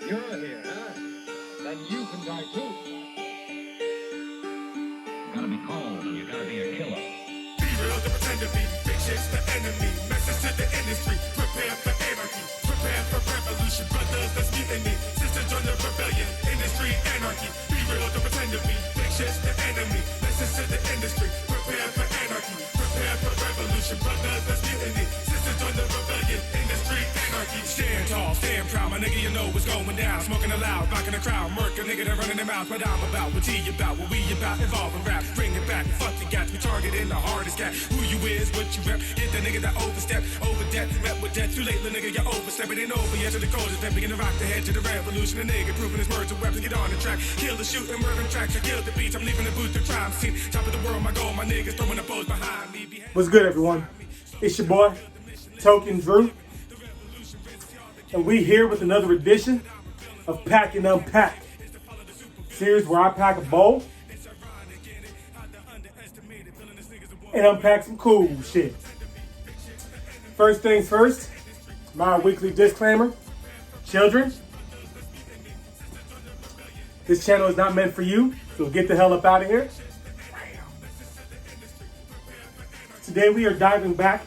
You're here, huh? Then you can die too. Gotta be cold, you gotta be a killer. Be real to pretend to be, fiction's the enemy. Message to the industry, prepare for anarchy. Prepare for revolution, brothers, let's mutiny. Sisters join the rebellion, industry anarchy. Be real to pretend to be, fiction's the enemy. Message to the industry, prepare for anarchy. Prepare for revolution, brothers, let's mutiny. Sisters join the rebellion, industry anarchy. Stand tall, stand proud, my nigga, you know what's going down. Smoking aloud, rocking the crowd, murk a nigga that running their mouth. What I'm about, what he about, what we about, evolving rap, bring it back. Fuck the gats, we targeting the hardest cat. Who you is, what you rep, hit the nigga that overstep, over death, met with death. Too late, little nigga, you overstep, it ain't over yet. To the coldest, then begin to rock the head to the revolution. A nigga proving his words and weapons, get on the track. Kill the shoot and murder tracks, I kill the beats. I'm leaving the booth to crime scene. Top of the world, my goal, my niggas throwing the pose behind me. What's good, everyone? It's your boy, Token Drew. And we here with another edition of Pack and Unpack. Series where I pack a bowl and unpack some cool shit. First things first, my weekly disclaimer. Children, this channel is not meant for you, so get the hell up out of here. Today we are diving back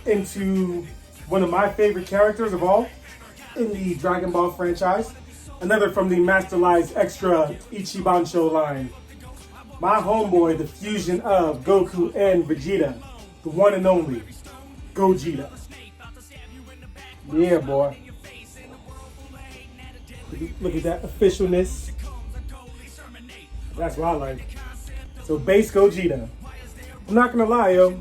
into one of my favorite characters of all in the Dragon Ball franchise. Another from the Masterlise Extra Ichibansho line. My homeboy, the fusion of Goku and Vegeta. The one and only Gogeta. Yeah, boy. Look at that officialness. That's what I like. So, base Gogeta. I'm not gonna lie, yo.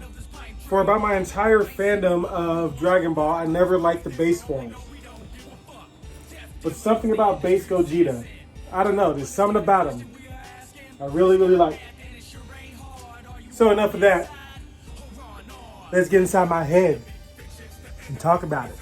For about my entire fandom of Dragon Ball, I never liked the base forms. But something about base Gogeta, I don't know, there's something about him I really, really like. So enough of that. Let's get inside my head and talk about it.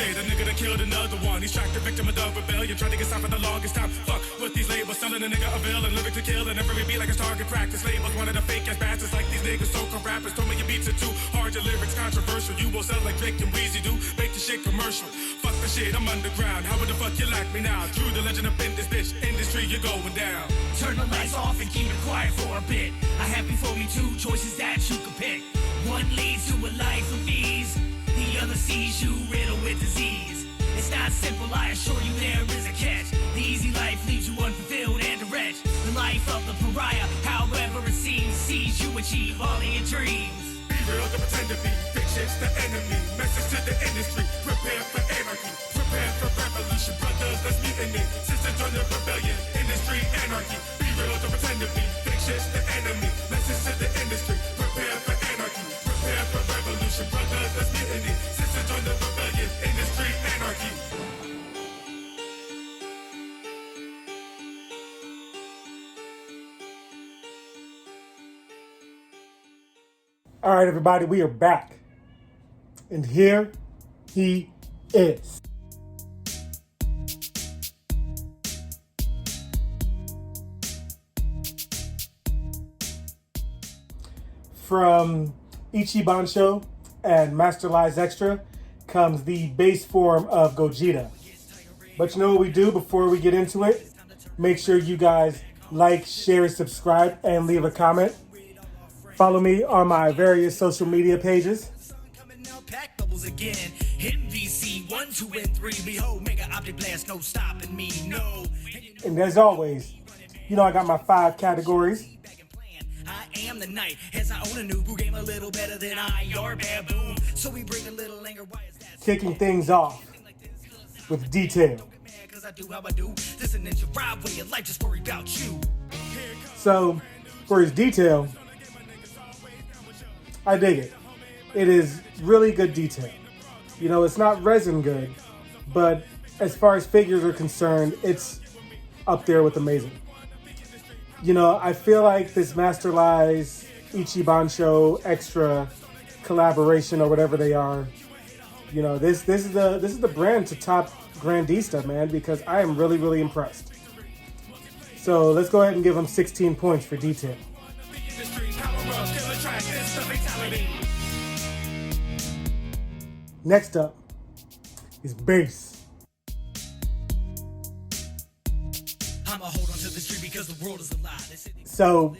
A nigga that killed another one. He's tracked the victim of the rebellion. Tried to get stopped for the longest time. Fuck with these labels. Selling a nigga a villain. Lyric to kill and every beat like it's target practice. Labels one of the fake ass bastards like these niggas. So-called rappers told me your beats are too hard. Your lyrics controversial. You won't sell like Drake and Weezy do. Make the shit commercial. Fuck the shit, I'm underground. How the fuck you like me now? True the legend up in this bitch. Industry, you're going down. Turn the lights off and keep it quiet for a bit. I have before me two choices that you could pick. One leads to a life of ease. The other sees you riddled with disease. It's not simple, I assure you there is a catch. The easy life leaves you unfulfilled and a wretch. The life of the pariah, however it seems, sees you achieve all of your dreams. Be real to pretend to be, fiction's the enemy. Message to the industry, prepare for anarchy. Prepare for revolution, brothers, let's mutiny. Sisters join the rebellion, industry anarchy. Be real to pretend to be, fiction's the enemy. Message to the industry, prepare for anarchy. Prepare for revolution, brothers, let's mutiny. Sisters join the rebellion, industry anarchy. All right, everybody, we are back. And here he is. From Ichibansho and Masterlise Extra comes the base form of Gogeta. But you know what we do before we get into it? Make sure you guys like, share, subscribe, and leave a comment. Follow me on my various social media pages. And as always, you know I got my 5 categories. I am the night, as I own a new game a little better than I, your baboon. So we bring a little anger. Kicking things off with detail. So, for his detail, I dig it. It is really good detail. You know, it's not resin good, but as far as figures are concerned, it's up there with amazing. You know, I feel like this Masterlise Ichibansho Extra collaboration or whatever they are You know, this is the brand to top Grandista, man, because I am really, really impressed. So let's go ahead and give him 16 points for detail. Next up is Base. So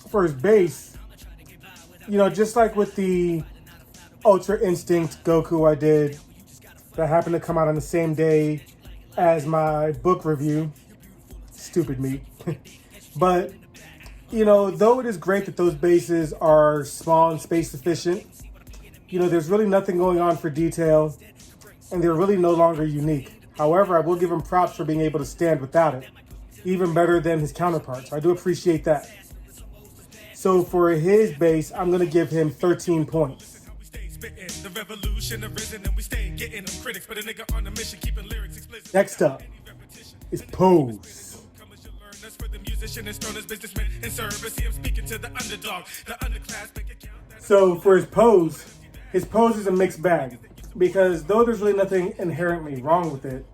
for his base, you know, just like with the Ultra Instinct Goku I did, that happened to come out on the same day as my book review. Stupid me. But, you know, though it is great that those bases are small and space efficient, you know, there's really nothing going on for detail, and they're really no longer unique. However, I will give him props for being able to stand without it, even better than his counterparts. I do appreciate that. So for his base, I'm going to give him 13 points. Next up is Pose. So for his pose is a mixed bag, because though there's really nothing inherently wrong with it,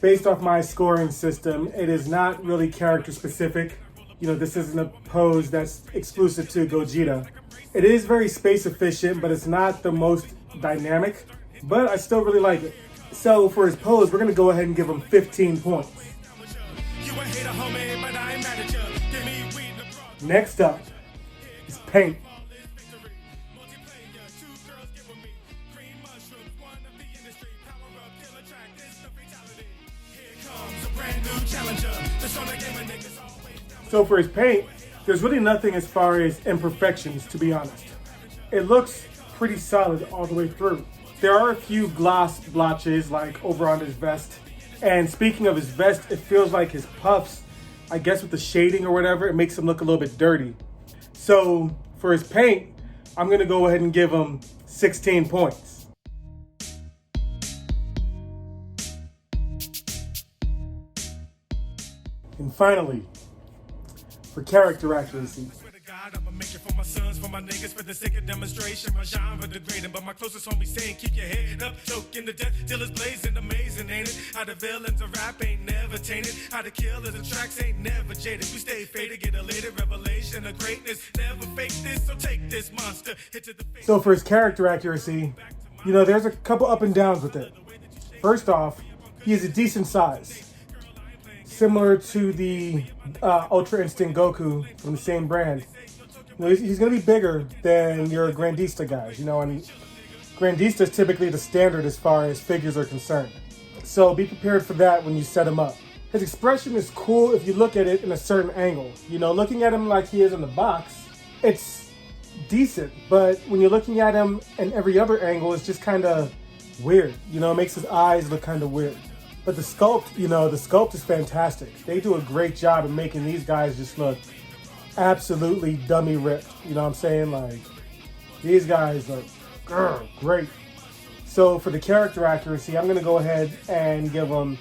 based off my scoring system, it is not really character specific. You know, this isn't a pose that's exclusive to Gogeta. It is very space efficient, but it's not the most dynamic, but I still really like it. So for his pose, we're going to go ahead and give him 15 points. Next up is Paint. So for his paint, there's really nothing as far as imperfections, to be honest. It looks pretty solid all the way through. There are a few gloss blotches like over on his vest. And speaking of his vest, it feels like his puffs, I guess with the shading or whatever, it makes him look a little bit dirty. So for his paint, I'm gonna go ahead and give him 16 points. And finally, for character accuracy. I'ma make it for my sons, for my niggas, for the sake of demonstration. My genre degrading, but my closest homie saying keep your head up, choking to death till it's blazing. Amazing, ain't it? How the villains of rap ain't never tainted. How the killers and tracks ain't never jaded. We stay faded, get a later revelation of greatness. Never fake this, so take this monster. Hit to the face. So for his character accuracy, you know, there's a couple up and downs with it. First off, he is a decent size. Similar to the Ultra Instinct Goku from the same brand. You know, he's going to be bigger than your Grandista guys, you know, and Grandista is typically the standard as far as figures are concerned. So be prepared for that when you set him up. His expression is cool if you look at it in a certain angle. You know, looking at him like he is in the box, it's decent, but when you're looking at him in every other angle, it's just kind of weird. You know, it makes his eyes look kind of weird. But the sculpt, you know, the sculpt is fantastic. They do a great job of making these guys just look absolutely dummy ripped. You know what I'm saying? Like, these guys are great. So for the character accuracy, I'm going to go ahead and give them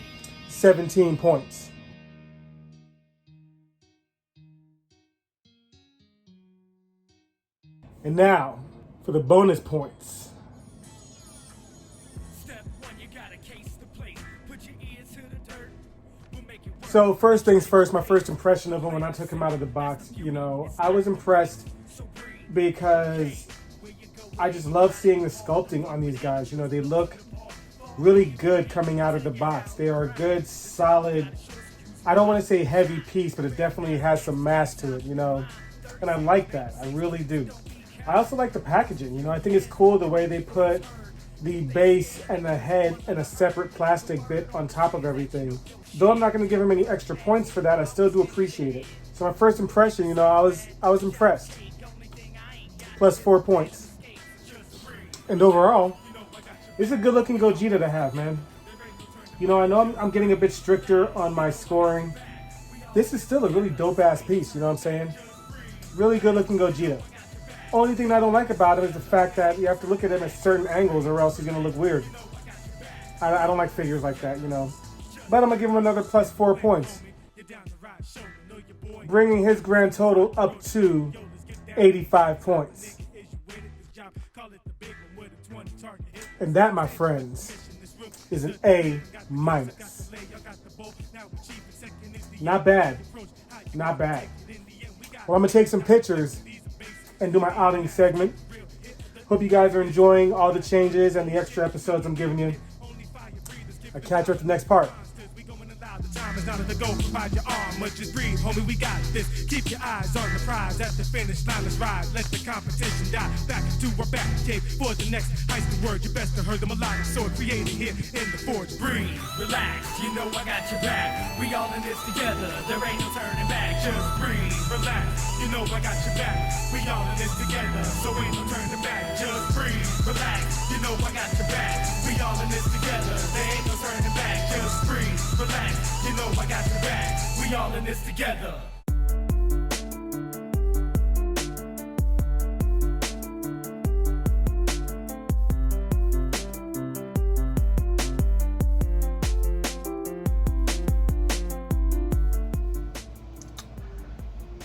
17 points. And now for the bonus points. So first things first, my first impression of him when I took him out of the box, you know, I was impressed because I just love seeing the sculpting on these guys. You know, they look really good coming out of the box. They are a good, solid, I don't want to say heavy piece, but it definitely has some mass to it, you know, and I like that. I really do. I also like the packaging. You know, I think it's cool the way they put the base and the head in a separate plastic bit on top of everything. Though I'm not going to give him any extra points for that, I still do appreciate it. So my first impression, you know, I was impressed. Plus 4 points. And overall, it's a good looking Gogeta to have, man. You know, I know I'm getting a bit stricter on my scoring. This is still a really dope ass piece, you know what I'm saying? Really good looking Gogeta. Only thing I don't like about him is the fact that you have to look at him at certain angles or else he's going to look weird. I don't like figures like that, you know. But I'm going to give him another plus 4 points. Bringing his grand total up to 85 points. And that, my friends, is an A-. Not bad. Not bad. Well, I'm going to take some pictures and do my outing segment. Hope you guys are enjoying all the changes and the extra episodes I'm giving you. I'll catch you at the next part. The time is not to go, provide your arm, but just breathe, homie, we got this. Keep your eyes on the prize, at the finish line, let's ride. Let the competition die, back into our back cave for the next high school word. You best to heard the melodic sword created here in the forge. Breathe, Relax, you know I got your back. We all in this together, there ain't no turning back. Just breathe. relax, you know I got your back. We all in this together, so ain't no turning back. Just breathe, Relax, you know I got your back. we all in this together, there ain't no turning back. Just breathe, Relax, you know I got your back. we all in this together.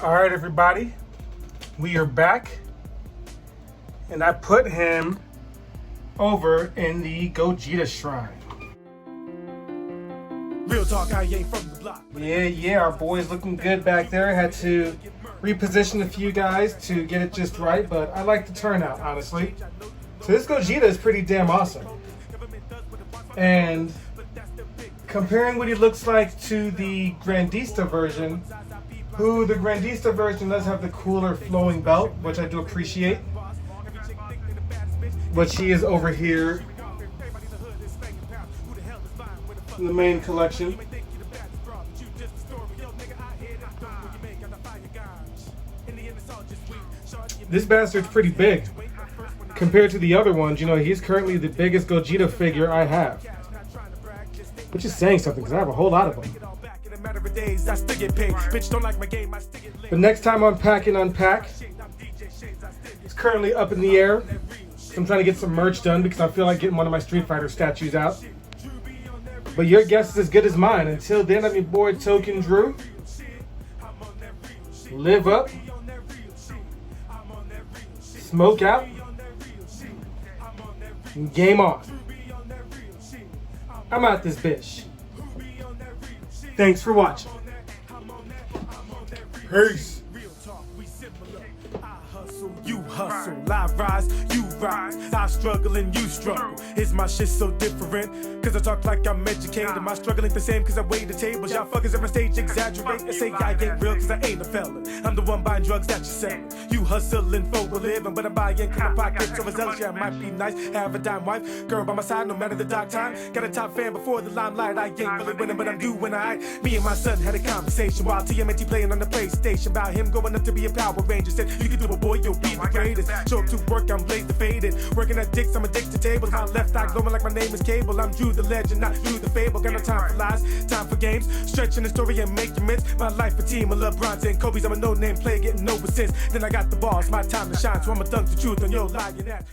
All right, everybody, we are back, and I put him over in the Gogeta Shrine. Real talk, I ain't from the block. Yeah, our boy's looking good back there. Had to reposition a few guys to get it just right, but I like the turnout, honestly. So this Gogeta is pretty damn awesome. And comparing what he looks like to the Grandista version, who the Grandista version does have the cooler flowing belt, which I do appreciate. But she is over here in the main collection. This bastard's pretty big compared to the other ones. You know, he's currently the biggest Gogeta figure I have, which is saying something because I have a whole lot of them. But next time Unpack and Unpack, it's currently up in the air. So I'm trying to get some merch done because I feel like getting one of my Street Fighter statues out. But your guess is as good as mine. Until then, I'm your boy Token Drew. Live up, smoke out, and game on. I'm out this bitch. Thanks for watching. Peace. You hustle, live rise, you rise. I struggle and you struggle. Is my shit so different? Cause I talk like I'm educated. Am I struggling the same cause I weigh the tables? Y'all fuckers on my stage exaggerate and say I ain't real cause I ain't a felon. I'm the one buying drugs that you selling. You hustling for a living, but I'm buying cause my pockets overzealous. Yeah, I might be nice, have a dime wife, girl by my side no matter the dark time. Got a top fan before the limelight. I ain't really winning, but I'm doing alright. Me and my son had a conversation while TMNT playing on the PlayStation about him going up to be a Power Ranger. Said you can do it, boy, you'll be the greatest. Show up to work, I'm blazed the faded. Working at dicks, I'm addicted to tables. My left eye glowing like my name is Cable. I'm Drew the legend, not Drew the fable. Got no time for lies, time for games. Stretching the story and making myths. My life a team of LeBrons and Kobe's. I'm a no-name player getting over since. Then I got the balls, my time to shine. So I'ma dunk the truth on your lying ass.